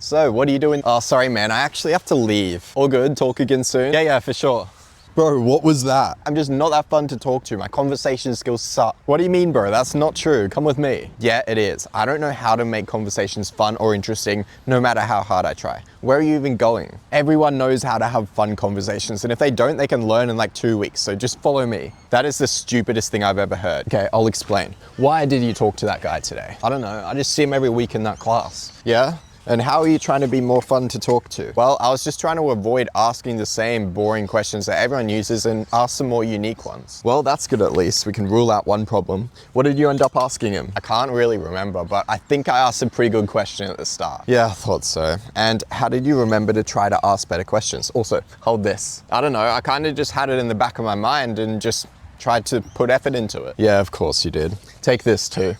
So, what are you doing? Oh, sorry, man. I actually have to leave. All good? Talk again soon? Yeah, for sure. Bro, what was that? I'm just not that fun to talk to. My conversation skills suck. What do you mean, bro? That's not true. Come with me. Yeah, it is. I don't know how to make conversations fun or interesting, no matter how hard I try. Where are you even going? Everyone knows how to have fun conversations, and if they don't, they can learn in like 2 weeks, so just follow me. That is the stupidest thing I've ever heard. Okay, I'll explain. Why did you talk to that guy today? I don't know. I just see him every week in that class. Yeah? And how are you trying to be more fun to talk to? Well, I was just trying to avoid asking the same boring questions that everyone uses and ask some more unique ones. Well, that's good at least. We can rule out one problem. What did you end up asking him? I can't really remember, but I think I asked a pretty good question at the start. Yeah, I thought so. And how did you remember to try to ask better questions? Also, hold this. I don't know, I kind of just had it in the back of my mind and just tried to put effort into it. Yeah, of course you did. Take this too.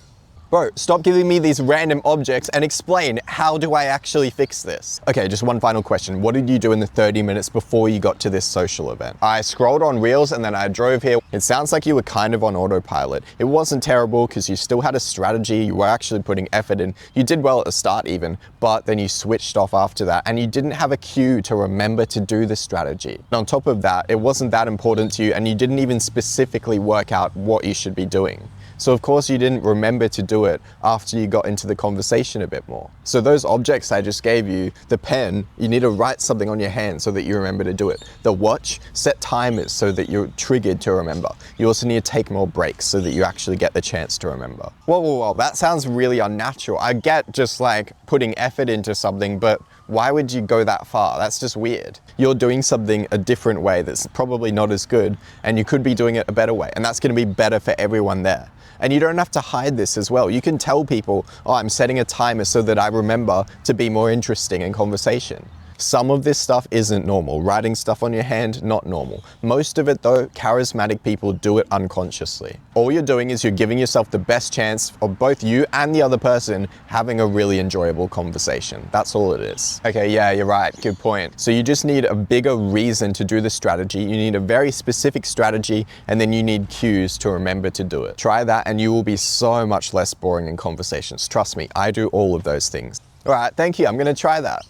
Bro, stop giving me these random objects and explain, how do I actually fix this? Okay, just one final question. What did you do in the 30 minutes before you got to this social event? I scrolled on Reels and then I drove here. It sounds like you were kind of on autopilot. It wasn't terrible because you still had a strategy. You were actually putting effort in. You did well at the start even, but then you switched off after that and you didn't have a cue to remember to do the strategy. And on top of that, it wasn't that important to you and you didn't even specifically work out what you should be doing. So of course you didn't remember to do it after you got into the conversation a bit more. So those objects I just gave you, the pen, you need to write something on your hand so that you remember to do it. The watch, set timers so that you're triggered to remember. You also need to take more breaks so that you actually get the chance to remember. Whoa, that sounds really unnatural. I get just like putting effort into something, but why would you go that far? That's just weird. You're doing something a different way that's probably not as good, and you could be doing it a better way, and that's gonna be better for everyone there. And you don't have to hide this as well. You can tell people, oh, I'm setting a timer so that I remember to be more interesting in conversation. Some of this stuff isn't normal. Writing stuff on your hand, not normal. Most of it though, charismatic people do it unconsciously. All you're doing is you're giving yourself the best chance of both you and the other person having a really enjoyable conversation. That's all it is. Okay, yeah, you're right, good point. So you just need a bigger reason to do the strategy. You need a very specific strategy and then you need cues to remember to do it. Try that and you will be so much less boring in conversations. Trust me, I do all of those things. All right, thank you, I'm gonna try that.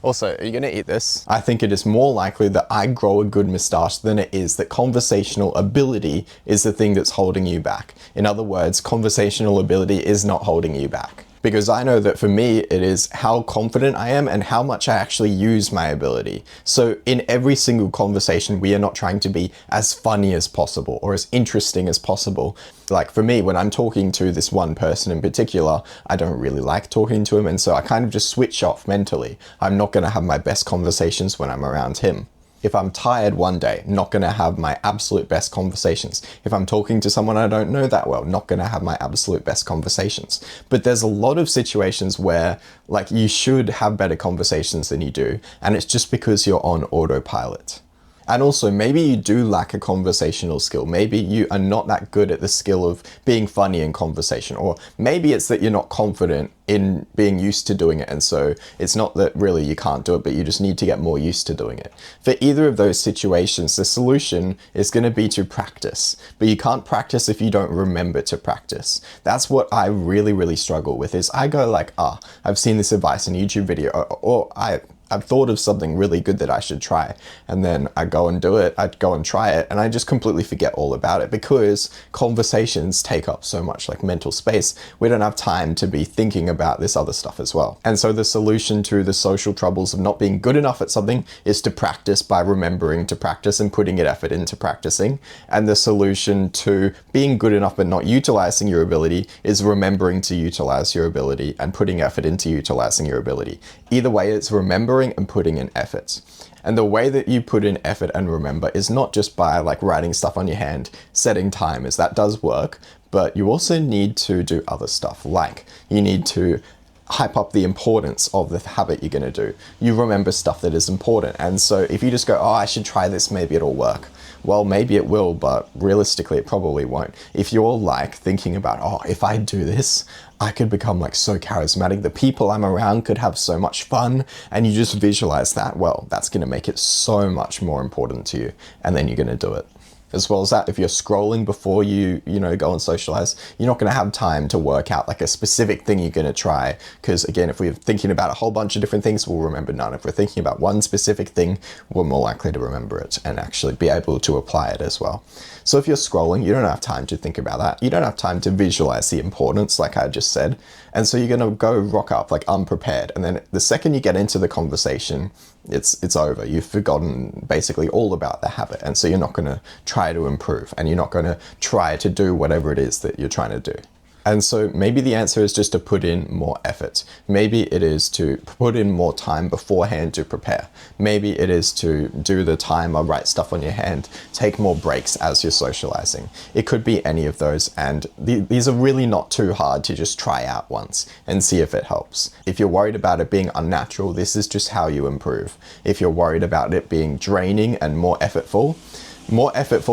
Also, are you gonna eat this? I think it is more likely that I grow a good moustache than it is that conversational ability is the thing that's holding you back. In other words, conversational ability is not holding you back. Because I know that for me, it is how confident I am and how much I actually use my ability. So in every single conversation, we are not trying to be as funny as possible or as interesting as possible. Like for me, when I'm talking to this one person in particular, I don't really like talking to him. And so I kind of just switch off mentally. I'm not gonna have my best conversations when I'm around him. If I'm tired one day, not gonna have my absolute best conversations. If I'm talking to someone I don't know that well, not gonna have my absolute best conversations. But there's a lot of situations where like you should have better conversations than you do, and it's just because you're on autopilot. And also, maybe you do lack a conversational skill. Maybe you are not that good at the skill of being funny in conversation, or maybe it's that you're not confident in being used to doing it. And so it's not that really you can't do it, but you just need to get more used to doing it. For either of those situations, the solution is going to be to practice, but you can't practice if you don't remember to practice. That's what I really struggle with is I go like, I've seen this advice in a YouTube video, or I've thought of something really good that I should try. And then I go and do it, I go and try it, and I just completely forget all about it because conversations take up so much like mental space. We don't have time to be thinking about this other stuff as well. And so the solution to the social troubles of not being good enough at something is to practice by remembering to practice and putting effort into practicing. And the solution to being good enough but not utilizing your ability is remembering to utilize your ability and putting effort into utilizing your ability. Either way, it's remembering and putting in effort. And the way that you put in effort and remember is not just by like writing stuff on your hand, setting timers, that does work, but you also need to do other stuff. Like you need to hype up the importance of the habit you're gonna do. You remember stuff that is important. And so if you just go, I should try this, maybe it'll work. Well, maybe it will, but realistically it probably won't. If you're like thinking about, if I do this, I could become like so charismatic, the people I'm around could have so much fun, and you just visualize that, well, that's gonna make it so much more important to you, and then you're gonna do it. As well as that, if you're scrolling before you go and socialize, you're not going to have time to work out like a specific thing you're going to try. Because again, if we're thinking about a whole bunch of different things, we'll remember none. If we're thinking about one specific thing, we're more likely to remember it and actually be able to apply it as well. So if you're scrolling, you don't have time to think about that. You don't have time to visualize the importance, like I just said. And so you're going to go rock up like unprepared. And then the second you get into the conversation, it's over. You've forgotten basically all about the habit. And so you're not going to try to improve, and you're not going to try to do whatever it is that you're trying to do. And so maybe the answer is just to put in more effort. Maybe it is to put in more time beforehand to prepare. Maybe it is to do the time or write stuff on your hand, take more breaks as you're socializing. It could be any of those, and these are really not too hard to just try out once and see if it helps. If you're worried about it being unnatural, this is just how you improve. If you're worried about it being draining and more effortful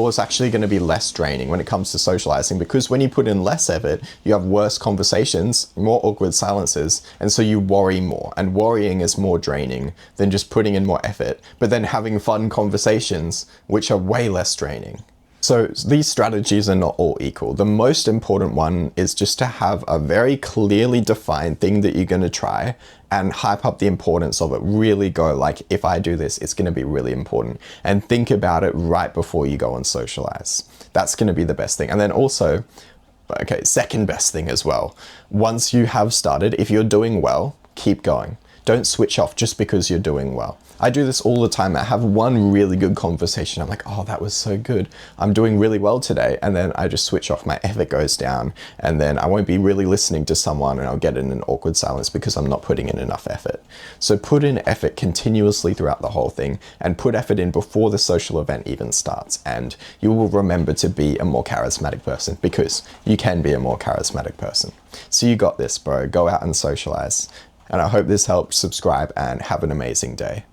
is actually going to be less draining when it comes to socializing, because when you put in less effort, you have worse conversations, more awkward silences, and so you worry more. And worrying is more draining than just putting in more effort, but then having fun conversations, which are way less draining. So these strategies are not all equal. The most important one is just to have a very clearly defined thing that you're going to try and hype up the importance of it. Really go like, if I do this, it's going to be really important, and think about it right before you go and socialize. That's going to be the best thing. And then also, okay, second best thing as well. Once you have started, if you're doing well, keep going. Don't switch off just because you're doing well. I do this all the time. I have one really good conversation. I'm like, oh, that was so good. I'm doing really well today. And then I just switch off. My effort goes down. And then I won't be really listening to someone, and I'll get in an awkward silence because I'm not putting in enough effort. So put in effort continuously throughout the whole thing, and put effort in before the social event even starts. And you will remember to be a more charismatic person, because you can be a more charismatic person. So you got this, bro. Go out and socialize. And I hope this helped. Subscribe and have an amazing day.